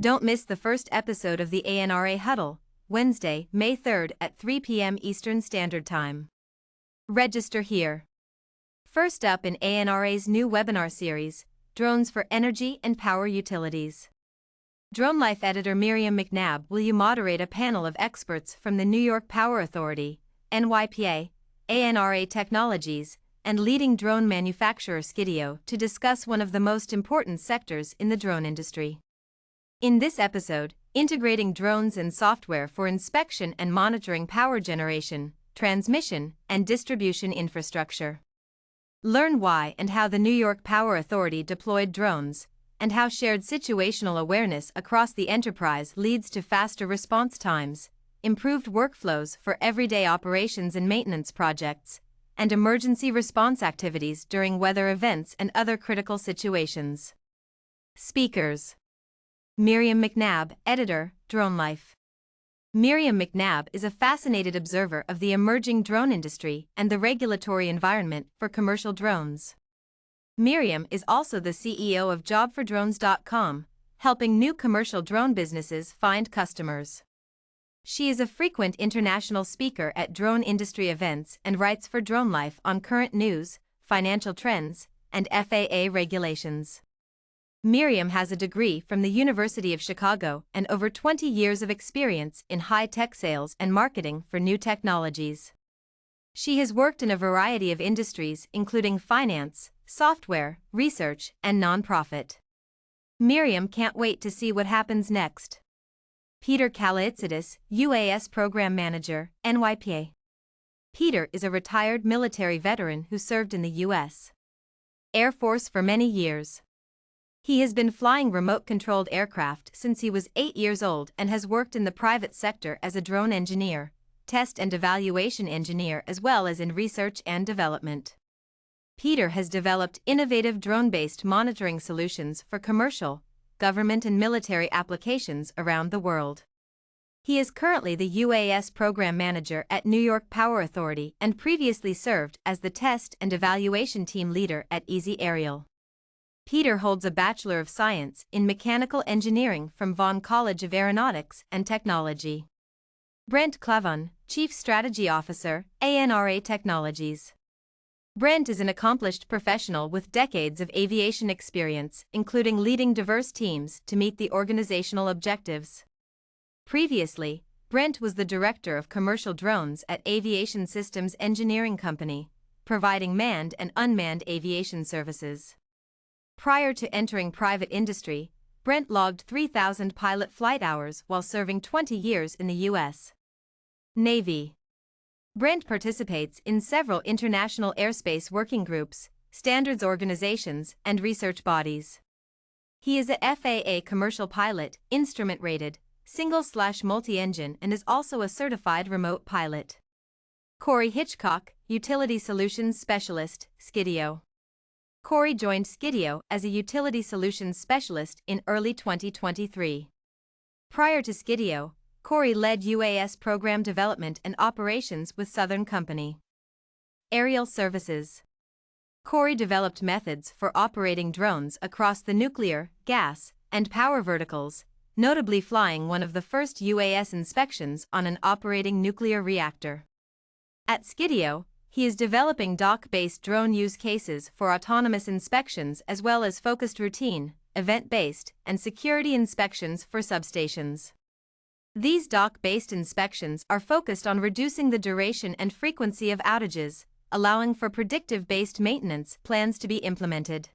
Don't miss the first episode of the ANRA Huddle, Wednesday, May 3rd at 3 p.m. Eastern Standard Time. Register here. First up in ANRA's new webinar series, Drones for Energy and Power Utilities. DRONELIFE Editor Miriam McNabb will moderate a panel of experts from the New York Power Authority, NYPA, ANRA Technologies, and leading drone manufacturer Skydio to discuss one of the most important sectors in the drone industry. In this episode, integrating drones and software for inspection and monitoring power generation, transmission, and distribution infrastructure. Learn why and how the New York Power Authority deployed drones, and how shared situational awareness across the enterprise leads to faster response times, improved workflows for everyday operations and maintenance projects, and emergency response activities during weather events and other critical situations. Speakers: Miriam McNabb, Editor, DRONELIFE. Miriam McNabb is a fascinated observer of the emerging drone industry and the regulatory environment for commercial drones. Miriam is also the CEO of JobForDrones.com, helping new commercial drone businesses find customers. She is a frequent international speaker at drone industry events and writes for DRONELIFE on current news, financial trends, and FAA regulations. Miriam has a degree from the University of Chicago and over 20 years of experience in high-tech sales and marketing for new technologies. She has worked in a variety of industries including finance, software, research, and nonprofit. Miriam can't wait to see what happens next. Peter Kalaitzidis, UAS Program Manager, NYPA. Peter is a retired military veteran who served in the U.S. Air Force for many years. He has been flying remote-controlled aircraft since he was 8 years old and has worked in the private sector as a drone engineer, test and evaluation engineer, as well as in research and development. Peter has developed innovative drone-based monitoring solutions for commercial, government and military applications around the world. He is currently the UAS Program Manager at New York Power Authority and previously served as the Test and Evaluation Team Leader at Easy Aerial. Peter holds a Bachelor of Science in Mechanical Engineering from Vaughan College of Aeronautics and Technology. Brent Clavon, Chief Strategy Officer, ANRA Technologies. Brent is an accomplished professional with decades of aviation experience, including leading diverse teams to meet the organizational objectives. Previously, Brent was the Director of Commercial Drones at Aviation Systems Engineering Company, providing manned and unmanned aviation services. Prior to entering private industry, Brent logged 3,000 pilot flight hours while serving 20 years in the U.S. Navy. Brent participates in several international airspace working groups, standards organizations, and research bodies. He is a FAA commercial pilot, instrument-rated, single/multi-engine, and is also a certified remote pilot. Corey Hitchcock, Utility Solutions Specialist, Skydio. Corey joined Skydio as a Utility Solutions Specialist in early 2023. Prior to Skydio, Corey led UAS program development and operations with Southern Company. Aerial Services. Corey developed methods for operating drones across the nuclear, gas, and power verticals, notably flying one of the first UAS inspections on an operating nuclear reactor. At Skydio, he is developing dock-based drone use cases for autonomous inspections as well as focused routine, event-based, and security inspections for substations. These dock-based inspections are focused on reducing the duration and frequency of outages, allowing for predictive-based maintenance plans to be implemented.